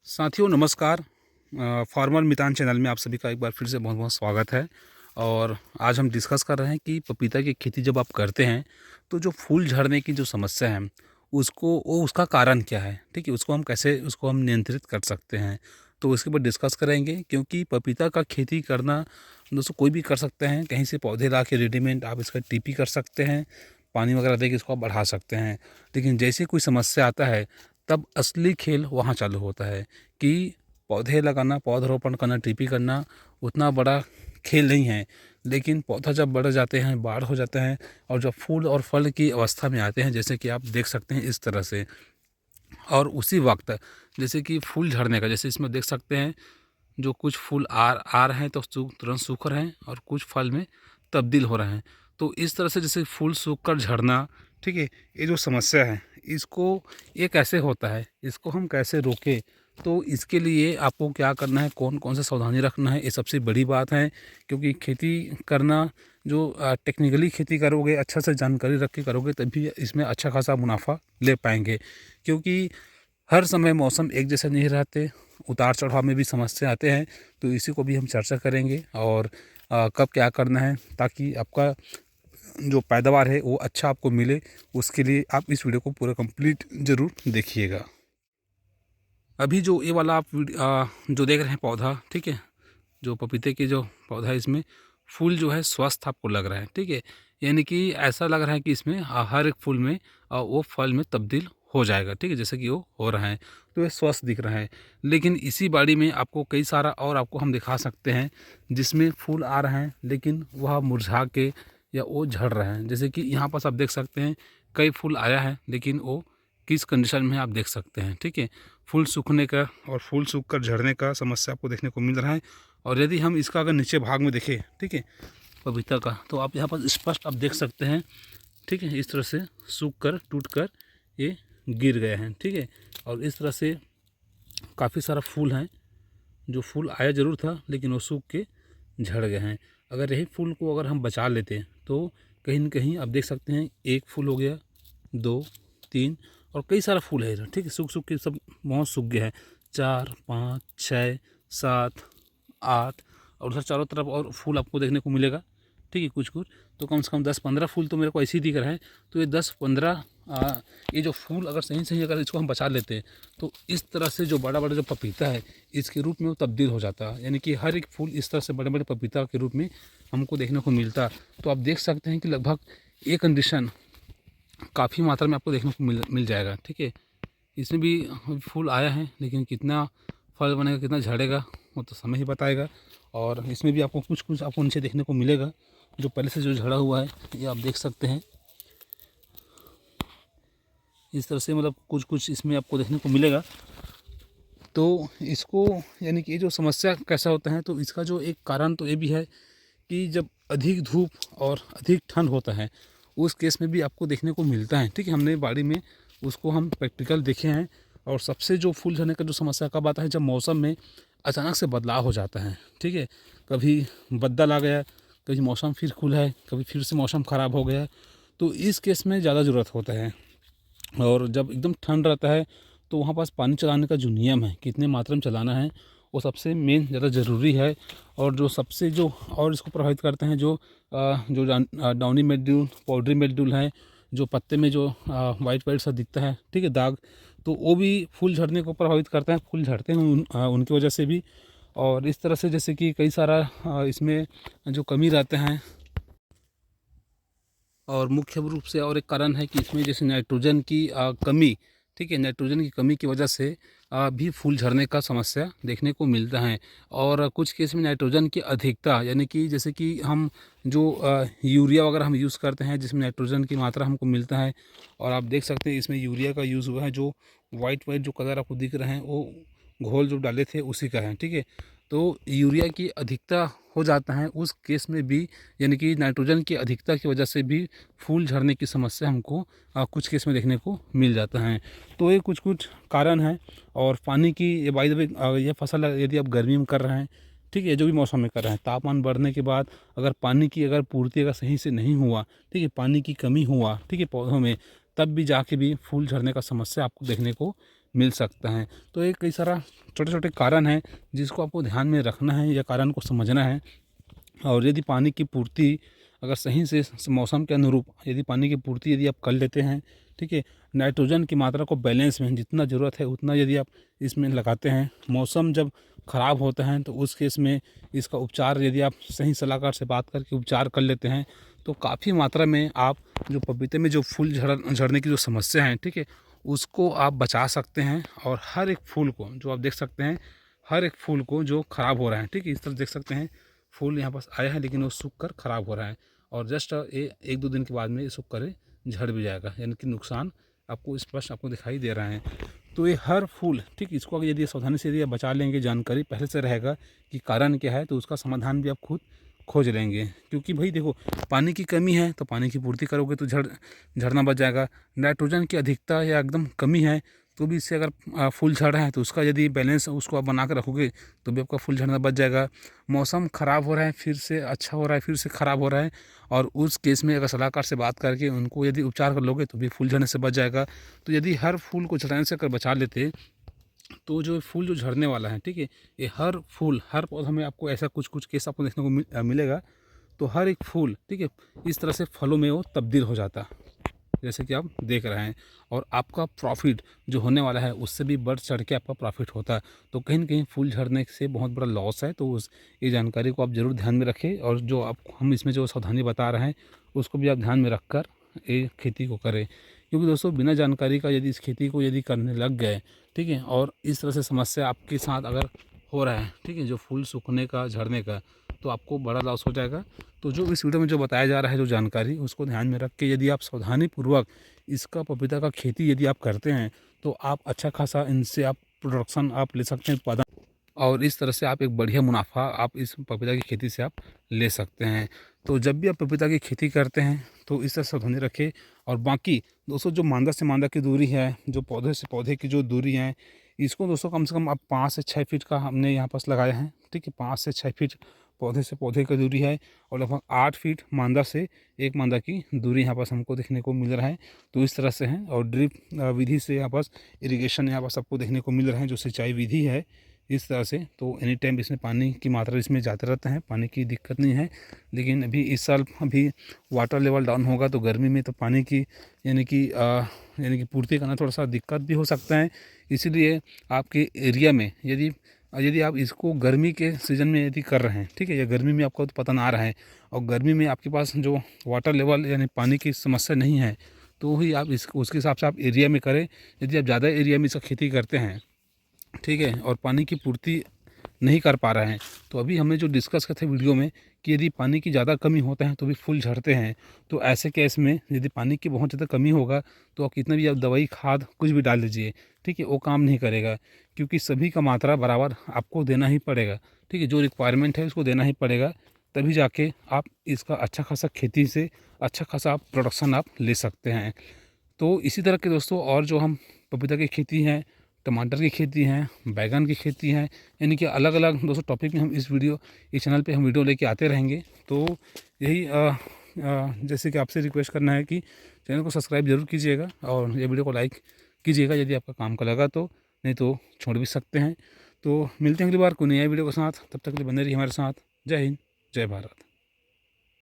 साथियों नमस्कार। फार्मर मितान चैनल में आप सभी का एक बार फिर से बहुत बहुत स्वागत है। और आज हम डिस्कस कर रहे हैं कि पपीता की खेती जब आप करते हैं तो जो फूल झड़ने की जो समस्या है उसका कारण क्या है, ठीक है, उसको हम नियंत्रित कर सकते हैं। तो उसके ऊपर डिस्कस करेंगे, क्योंकि पपीता का खेती करना दोस्तों कोई भी कर सकते हैं। कहीं से पौधे ला के रेडीमेड आप इसका टीपी कर सकते हैं, पानी वगैरह दे के इसको आप बढ़ा सकते हैं। लेकिन जैसे कोई समस्या आता है तब असली खेल वहाँ चालू होता है कि पौधे लगाना, पौधरोपण करना, टीपी करना उतना बड़ा खेल नहीं है। लेकिन पौधा जब बढ़ जाते हैं, बाढ़ हो जाते हैं और जब फूल और फल की अवस्था में आते हैं, जैसे कि आप देख सकते हैं इस तरह से, और उसी वक्त जैसे कि फूल झड़ने का, जैसे इसमें देख सकते हैं जो कुछ फूल आ रहे हैं तो तुरंत सूख रहे हैं और कुछ फल में तब्दील हो रहे हैं। तो इस तरह से जैसे फूल सूख कर झड़ना, ठीक है, ये जो समस्या है ये कैसे होता है, इसको हम कैसे रोकें। तो इसके लिए आपको क्या करना है, कौन कौन सा सावधानी रखना है, ये सबसे बड़ी बात है। क्योंकि खेती करना जो टेक्निकली खेती करोगे, अच्छा से जानकारी रख के करोगे, तभी इसमें अच्छा खासा मुनाफा ले पाएंगे। क्योंकि हर समय मौसम एक जैसे नहीं रहते, उतार चढ़ाव में भी समस्या आते हैं। तो इसी को भी हम चर्चा करेंगे और कब क्या करना है ताकि आपका जो पैदावार है वो अच्छा आपको मिले। उसके लिए आप इस वीडियो को पूरा कंप्लीट ज़रूर देखिएगा। अभी जो ये वाला आप जो देख रहे हैं पौधा, ठीक है, जो पपीते के जो पौधा है, इसमें फूल जो है स्वस्थ आपको लग रहा है, ठीक है। यानी कि ऐसा लग रहा है कि इसमें हर एक फूल में वो फल में तब्दील हो जाएगा, ठीक है, जैसे कि वो हो रहा है। तो ये स्वस्थ दिख रहा है। लेकिन इसी बाड़ी में आपको कई सारा और आपको हम दिखा सकते हैं जिसमें फूल आ रहे हैं लेकिन वह मुरझा के या वो झड़ रहे हैं। जैसे कि यहाँ पास आप देख सकते हैं कई फूल आया है लेकिन वो किस कंडीशन में आप देख सकते हैं, ठीक है। फूल सूखने का और फूल सूख कर झड़ने का समस्या आपको देखने को मिल रहा है। और यदि हम इसका अगर नीचे भाग में देखें, ठीक है, पपीता का, तो आप यहाँ पर स्पष्ट आप देख सकते हैं, ठीक है, इस तरह से सूख कर टूट कर ये गिर गए हैं, ठीक है। और इस तरह से काफ़ी सारा फूल हैं, जो फूल आया ज़रूर था लेकिन वो सूख के झड़ गए हैं। अगर यही फूल को अगर हम बचा लेते तो कहीं न कहीं आप देख सकते हैं एक फूल हो गया, 2, 3 और कई सारा फूल है इधर, ठीक है, सूख सूख के सब बहुत सूख गया है। 4, 5, 6, 7, 8 और उधर चारों तरफ और फूल आपको देखने को मिलेगा, ठीक है, कुछ कुछ। तो कम से कम 10-15 फूल तो मेरे को ऐसे ही दिख रहा है। तो ये 10-15 ये जो फूल अगर सही सही अगर इसको हम बचा लेते हैं तो इस तरह से जो बड़ा बड़ा जो पपीता है इसके रूप में वो तब्दील हो जाता है। यानी कि हर एक फूल इस तरह से बड़े बड़े पपीता के रूप में हमको देखने को मिलता। तो आप देख सकते हैं कि लगभग ये कंडीशन काफ़ी मात्रा में आपको देखने को मिल जाएगा, ठीक है। इसमें भी फूल आया है लेकिन कितना फल बनेगा, कितना झड़ेगा, वो तो समय ही बताएगा। और इसमें भी आपको कुछ कुछ आपको नीचे देखने को मिलेगा जो पहले से जो झड़ा हुआ है, ये आप देख सकते हैं इस तरह से, मतलब कुछ कुछ इसमें आपको देखने को मिलेगा। तो इसको, यानी कि ये जो समस्या कैसा होता है, तो इसका जो एक कारण तो ये भी है कि जब अधिक धूप और अधिक ठंड होता है उस केस में भी आपको देखने को मिलता है, ठीक है। हमने बाड़ी में उसको हम प्रैक्टिकल देखे हैं। और सबसे जो फूल झड़ने का जो समस्या कब आता है, जब मौसम में अचानक से बदलाव हो जाता है, ठीक है। कभी बदल आ गया, कभी मौसम फिर खुला है, कभी फिर से मौसम ख़राब हो गया, तो इस केस में ज़्यादा ज़रूरत होता है। और जब एकदम ठंड रहता है तो वहाँ पास पानी चलाने का जो नियम है, कितने मात्रा में चलाना है, वो सबसे मेन ज़्यादा ज़रूरी है। और जो सबसे जो और इसको प्रभावित करते हैं जो डाउनी मिल्ड्यू, पाउडरी मिल्ड्यू है, जो पत्ते में जो वाइट वाइट सा दिखता है, ठीक है, दाग, तो वो भी फूल झड़ने को प्रभावित करता है। फूल झड़ते हैं उनकी वजह से भी। और इस तरह से जैसे कि कई सारा इसमें जो कमी रहते हैं, और मुख्य रूप से और एक कारण है कि इसमें जैसे नाइट्रोजन की कमी, ठीक है, नाइट्रोजन की कमी की वजह से भी फूल झड़ने का समस्या देखने को मिलता है। और कुछ केस में नाइट्रोजन की अधिकता, यानी कि जैसे कि हम जो यूरिया वगैरह हम यूज़ करते हैं जिसमें नाइट्रोजन की मात्रा हमको मिलता है, और आप देख सकते हैं इसमें यूरिया का यूज़ हुआ है, जो वाइट वाइट जो कलर आपको दिख रहे हैं वो घोल जो डाले थे उसी का है, ठीक है। तो यूरिया की अधिकता हो जाता है उस केस में भी, यानी कि नाइट्रोजन की अधिकता की वजह से भी फूल झड़ने की समस्या हमको कुछ केस में देखने को मिल जाता है। तो ये कुछ कुछ कारण हैं। और पानी की, ये बाय द वे, ये फसल यदि आप गर्मी में कर रहे हैं, ठीक है, जो भी मौसम में कर रहे हैं, तापमान बढ़ने के बाद अगर पानी की अगर पूर्ति अगर सही से नहीं हुआ, ठीक है, पानी की कमी हुआ, ठीक है, पौधों में, तब भी जाके भी फूल झड़ने का समस्या आपको देखने को मिल सकता है। तो ये कई सारा छोटे छोटे कारण हैं जिसको आपको ध्यान में रखना है या कारण को समझना है। और यदि पानी की पूर्ति अगर सही से मौसम के अनुरूप यदि पानी की पूर्ति यदि आप कर लेते हैं, ठीक है, नाइट्रोजन की मात्रा को बैलेंस में जितना ज़रूरत है उतना यदि आप इसमें लगाते हैं, मौसम जब ख़राब होता है तो उस केस में इसका उपचार यदि आप सही सलाहकार से बात करके उपचार कर लेते हैं तो काफ़ी मात्रा में आप जो पपीते में जो फूल झड़ने की जो समस्या है, ठीक है, उसको आप बचा सकते हैं। और हर एक फूल को जो आप देख सकते हैं, हर एक फूल को जो ख़राब हो रहा है, ठीक है, इस तरह देख सकते हैं फूल यहाँ पास आया है लेकिन वो सूख कर ख़राब हो रहा है और जस्ट एक दो दिन के बाद में ये सूख कर झड़ भी जाएगा, यानी कि नुकसान आपको स्पष्ट आपको दिखाई दे रहा है। तो ये हर फूल, ठीक, इसको यदि सावधानी से यदि आप बचा लेंगे, जानकारी पहले से रहेगा कि कारण क्या है, तो उसका समाधान भी आप खुद खोज लेंगे। क्योंकि भाई देखो, पानी की कमी है तो पानी की पूर्ति करोगे तो झड़ना बच जाएगा। नाइट्रोजन की अधिकता या एकदम कमी है तो भी इससे अगर फूल झड़ रहा है तो उसका यदि बैलेंस उसको आप बना कर रखोगे तो भी आपका फूल झड़ना बच जाएगा। मौसम ख़राब हो रहा है, फिर से अच्छा हो रहा है, फिर से ख़राब हो रहा है, और उस केस में अगर सलाहकार से बात करके उनको यदि उपचार कर लोगे तो भी फूल झड़ने से बच जाएगा। तो यदि हर फूल को झड़ने से अगर बचा लेते तो जो फूल जो झड़ने वाला है, ठीक है, ये हर फूल हर पौधा में आपको ऐसा कुछ कुछ केस आपको देखने को मिलेगा। तो हर एक फूल, ठीक है, इस तरह से फलों में वो तब्दील हो जाता, जैसे कि आप देख रहे हैं। और आपका प्रॉफिट जो होने वाला है उससे भी बढ़ चढ़ के आपका प्रॉफिट होता है। तो कहीं न कहीं फूल झड़ने से बहुत बड़ा लॉस है, तो उस ये जानकारी को आप ज़रूर ध्यान में रखें और जो आप हम इसमें जो सावधानी बता रहे हैं उसको भी आप ध्यान में रख कर ये खेती को करें। क्योंकि दोस्तों बिना जानकारी का यदि इस खेती को यदि करने लग गए, ठीक है, और इस तरह से समस्या आपके साथ अगर हो रहा है, ठीक है, जो फूल सूखने का, झड़ने का, तो आपको बड़ा लॉस हो जाएगा। तो जो इस वीडियो में जो बताया जा रहा है जो जानकारी, उसको ध्यान में रख के यदि आप सावधानीपूर्वक इसका पपीता का खेती यदि आप करते हैं तो आप अच्छा खासा इनसे आप प्रोडक्शन आप ले सकते हैं, उत्पादन, और इस तरह से आप एक बढ़िया मुनाफा आप इस पपीता की खेती से आप ले सकते हैं। तो जब भी आप पपीता की खेती करते हैं तो इस तरह से सावधानी रखें। और बाकी दोस्तों जो मांदा से मांदा की दूरी है, जो पौधे से पौधे की जो दूरी है, इसको दोस्तों कम से कम आप 5 से 6 फीट का हमने यहाँ पास लगाया है, ठीक है, 5 से 6 फीट पौधे से पौधे की दूरी है और लगभग 8 फीट मांदा से एक मांदा की दूरी यहाँ पास हमको देखने को मिल रहा है। तो इस तरह से है। और ड्रिप विधि से यहाँ पास इरिगेशन यहाँ पास आपको देखने को मिल रहा है, जो सिंचाई विधि है इस तरह से। तो एनी टाइम इसमें पानी की मात्रा इसमें जाते रहता है, पानी की दिक्कत नहीं है। लेकिन अभी इस साल अभी वाटर लेवल डाउन होगा तो गर्मी में तो पानी की यानी कि पूर्ति करना थोड़ा सा दिक्कत भी हो सकता है। इसीलिए आपके एरिया में यदि आप इसको गर्मी के सीज़न में यदि कर रहे हैं, ठीक है, या गर्मी में आपको तो पतन आ रहा है और गर्मी में आपके पास जो वाटर लेवल यानी पानी की समस्या नहीं है, तो ही आप उसके हिसाब से आप एरिया में करें। यदि आप ज़्यादा एरिया में इसका खेती करते हैं, ठीक है, और पानी की पूर्ति नहीं कर पा रहे हैं, तो अभी हमने जो डिस्कस किया था वीडियो में कि यदि पानी की ज़्यादा कमी होता है तो भी फूल झड़ते हैं। तो ऐसे केस में यदि पानी की बहुत ज़्यादा कमी होगा तो आप कितना भी आप दवाई खाद कुछ भी डाल दीजिए, ठीक है, वो काम नहीं करेगा। क्योंकि सभी का मात्रा बराबर आपको देना ही पड़ेगा, ठीक है, जो रिक्वायरमेंट है उसको देना ही पड़ेगा, तभी जाके आप इसका अच्छा खासा खेती से अच्छा खासा आप प्रोडक्शन आप ले सकते हैं। तो इसी तरह के दोस्तों और जो हम पपीता की खेती है, टमाटर की खेती है, बैंगन की खेती है, यानी कि अलग अलग दोस्तों टॉपिक में हम इस चैनल पे हम वीडियो लेके आते रहेंगे। तो यही जैसे कि आपसे रिक्वेस्ट करना है कि चैनल को सब्सक्राइब ज़रूर कीजिएगा और ये वीडियो को लाइक कीजिएगा यदि आपका काम का लगा तो, नहीं तो छोड़ भी सकते हैं। तो मिलते हैं अगली बार कोई नया वीडियो के साथ, तब तक के लिए बने रहिए हमारे साथ। जय हिंद, जय भारत।